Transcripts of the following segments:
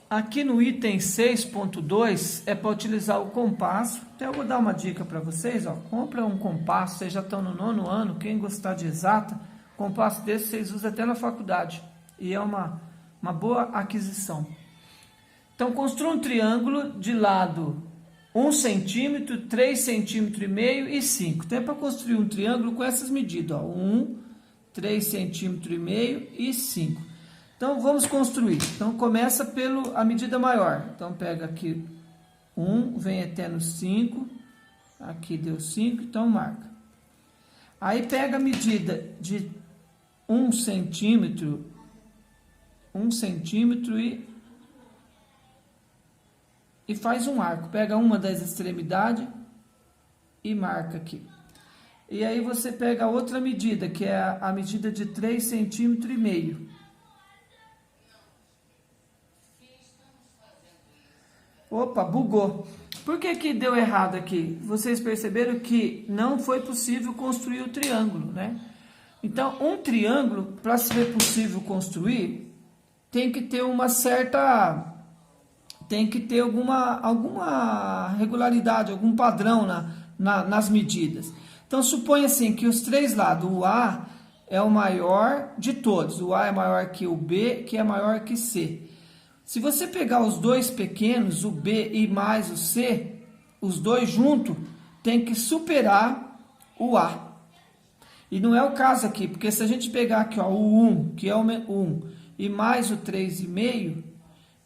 aqui no item 6.2 é para utilizar o compasso. Então eu vou dar uma dica para vocês, ó. Compra um compasso, vocês já estão no 9º ano, quem gostar de exata, compasso desse vocês usam até na faculdade. E é uma boa aquisição. Então construa um triângulo de lado 1 centímetro, 3 centímetros e meio e 5. Então é para construir um triângulo com essas medidas, ó. 1, 3 centímetros e meio e 5. Então vamos construir. Então começa pela medida maior. Então pega aqui 1, vem até no 5. Aqui deu 5, então marca. Aí pega a medida de 1 centímetro e faz um arco. Pega uma das extremidades e marca aqui. E aí você pega a outra medida, que é a medida de 3 centímetros e meio. Opa, bugou. Por que deu errado aqui? Vocês perceberam que não foi possível construir o triângulo, né? Então, um triângulo, para ser possível construir, tem que ter uma certa... Tem que ter alguma regularidade, algum padrão nas medidas. Então, suponha assim que os três lados, o A é o maior de todos. O A é maior que o B, que é maior que C. Se você pegar os dois pequenos, o B e mais o C, os dois juntos, tem que superar o A. E não é o caso aqui, porque se a gente pegar aqui, ó, o 1, que é o 1, e mais o 3,5,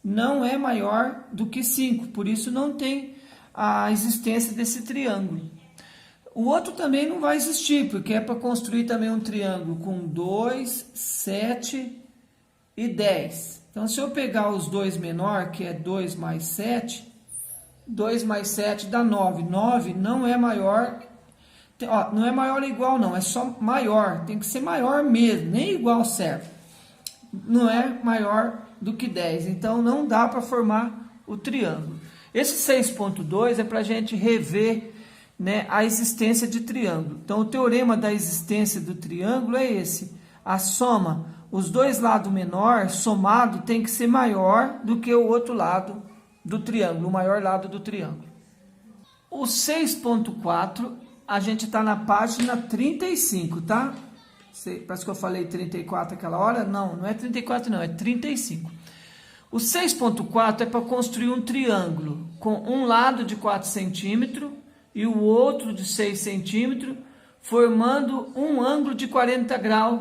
não é maior do que 5. Por isso não tem a existência desse triângulo. O outro também não vai existir, porque é para construir também um triângulo com 2, 7 e 10. Então, se eu pegar os dois menor, que é 2 mais 7, 2 mais 7 dá 9. 9 não é maior, ó, não é maior ou igual não, é só maior. Tem que ser maior mesmo, nem igual serve. Não é maior do que 10, então não dá para formar o triângulo. Esse 6.2 é para a gente rever, né, a existência de triângulo. Então, o teorema da existência do triângulo é esse. A soma, os dois lados menor, somado, tem que ser maior do que o outro lado do triângulo, o maior lado do triângulo. O 6.4, a gente está na página 35, tá? Parece que eu falei 34 aquela hora. Não é 34 não, é 35. O 6.4 é para construir um triângulo com um lado de 4 centímetros e o outro de 6 centímetros, formando um ângulo de 40 graus,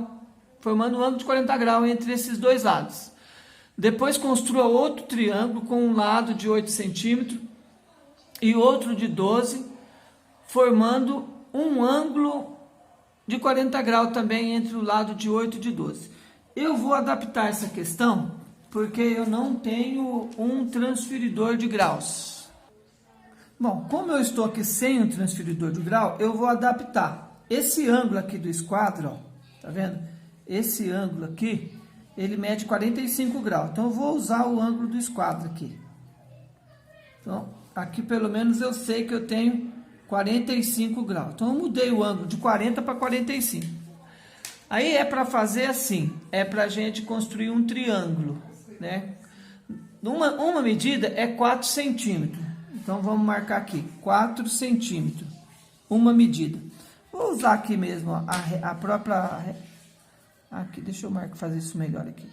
entre esses dois lados. Depois construa outro triângulo com um lado de 8 centímetros e outro de 12, formando um ângulo de 40 graus também entre o lado de 8 e de 12. Eu vou adaptar essa questão porque eu não tenho um transferidor de graus. Bom, como eu estou aqui sem um transferidor de grau, eu vou adaptar. Esse ângulo aqui do esquadro, ó, tá vendo? Esse ângulo aqui, ele mede 45 graus. Então, eu vou usar o ângulo do esquadro aqui. Então, aqui pelo menos eu sei que eu tenho 45 graus. Então, eu mudei o ângulo de 40 para 45. Aí é para fazer assim, é para a gente construir um triângulo, né? Uma medida é 4 centímetros. Então, vamos marcar aqui, 4 centímetros, uma medida. Vou usar aqui mesmo a própria... Aqui, deixa eu fazer isso melhor aqui.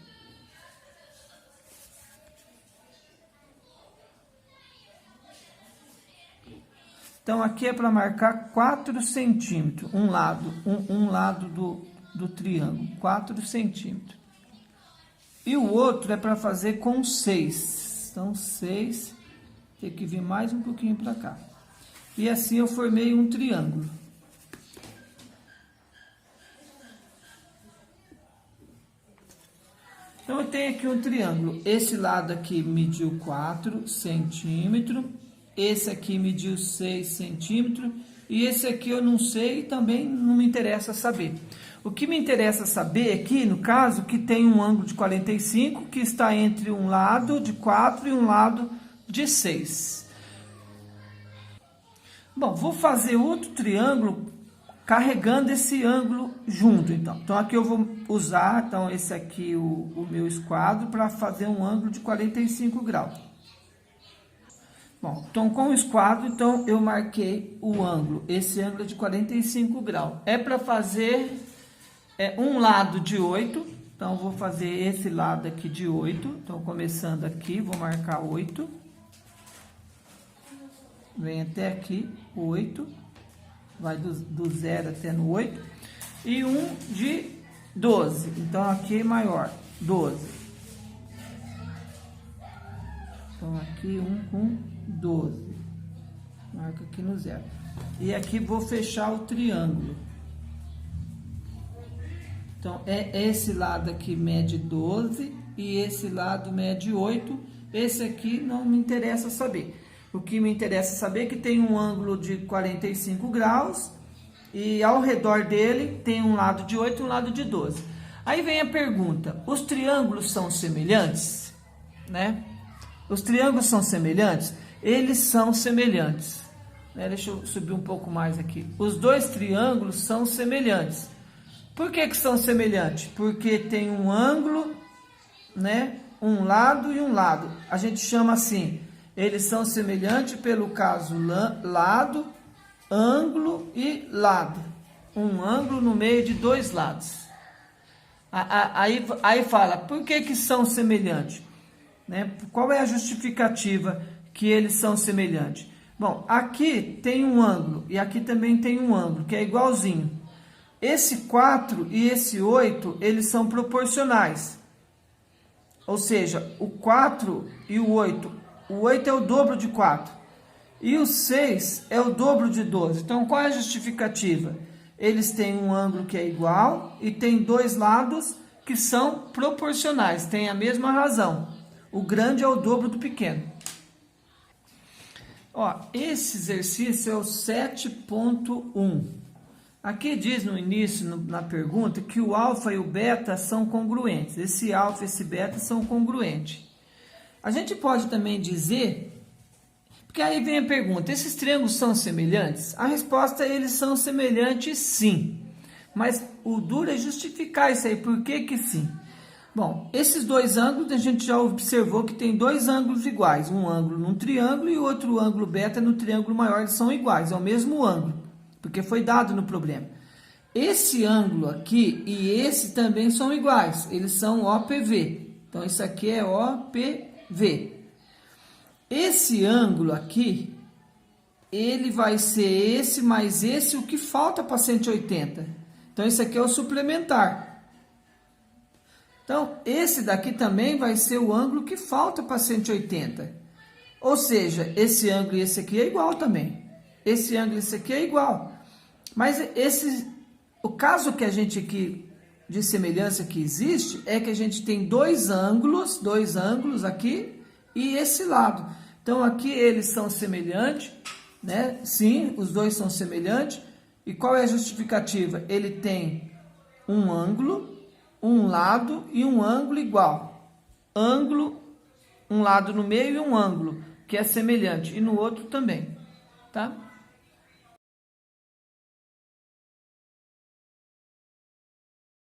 Então, aqui é para marcar 4 centímetros, um lado do triângulo, 4 centímetros. E o outro é para fazer com 6. Então, 6, tem que vir mais um pouquinho para cá. E assim eu formei um triângulo. Então, eu tenho aqui um triângulo. Esse lado aqui mediu 4 centímetros. Esse aqui mediu 6 centímetros. E esse aqui eu não sei e também não me interessa saber. O que me interessa saber aqui, no caso, que tem um ângulo de 45, que está entre um lado de 4 e um lado de 6. Bom, vou fazer outro triângulo carregando esse ângulo junto, então. Então, aqui eu vou usar, então, esse aqui, o meu esquadro, para fazer um ângulo de 45 graus. Bom, então, com o esquadro, então, eu marquei o ângulo, esse ângulo é de 45 graus. É para fazer um lado de 8, então, vou fazer esse lado aqui de 8. Então, começando aqui, vou marcar 8. Vem até aqui, 8. Vai do 0 até no 8. E um de 12. Então, aqui é maior, 12. Então, aqui um com 12. Marca aqui no 0. E aqui vou fechar o triângulo. Então, esse lado aqui mede 12 e esse lado mede 8. Esse aqui não me interessa saber. O que me interessa saber é que tem um ângulo de 45 graus e ao redor dele tem um lado de 8 e um lado de 12. Aí vem a pergunta, os triângulos são semelhantes? Né? Os triângulos são semelhantes? Eles são semelhantes. Né? Deixa eu subir um pouco mais aqui. Os dois triângulos são semelhantes. Por que são semelhantes? Porque tem um ângulo, né? Um lado e um lado. A gente chama assim, eles são semelhantes pelo caso lado, ângulo e lado. Um ângulo no meio de dois lados. Aí fala, por que são semelhantes? Né? Qual é a justificativa que eles são semelhantes? Bom, aqui tem um ângulo e aqui também tem um ângulo, que é igualzinho. Esse 4 e esse 8, eles são proporcionais. Ou seja, o 4 e o 8 é o dobro de 4. E o 6 é o dobro de 12. Então, qual é a justificativa? Eles têm um ângulo que é igual e tem dois lados que são proporcionais, tem a mesma razão. O grande é o dobro do pequeno. Ó, esse exercício é o 7.1. Aqui diz no início, na pergunta, que o alfa e o beta são congruentes. Esse alfa e esse beta são congruentes. A gente pode também dizer, porque aí vem a pergunta, esses triângulos são semelhantes? A resposta é eles são semelhantes sim. Mas o duro é justificar isso aí, por que sim? Bom, esses dois ângulos a gente já observou que tem dois ângulos iguais. Um ângulo num triângulo e outro ângulo beta no triângulo maior, eles são iguais, é o mesmo ângulo. Porque foi dado no problema. Esse ângulo aqui e esse também são iguais. Eles são OPV. Então, isso aqui é OPV. Esse ângulo aqui, ele vai ser esse mais esse, o que falta para 180. Então, isso aqui é o suplementar. Então, esse daqui também vai ser o ângulo que falta para 180. Ou seja, esse ângulo e esse aqui é igual também. Esse ângulo e esse aqui é igual. Mas o caso que a gente aqui, de semelhança que existe, é que a gente tem dois ângulos aqui e esse lado. Então, aqui eles são semelhantes, né? Sim, os dois são semelhantes. E qual é a justificativa? Ele tem um ângulo, um lado e um ângulo igual. Ângulo, um lado no meio e um ângulo, que é semelhante. E no outro também, tá?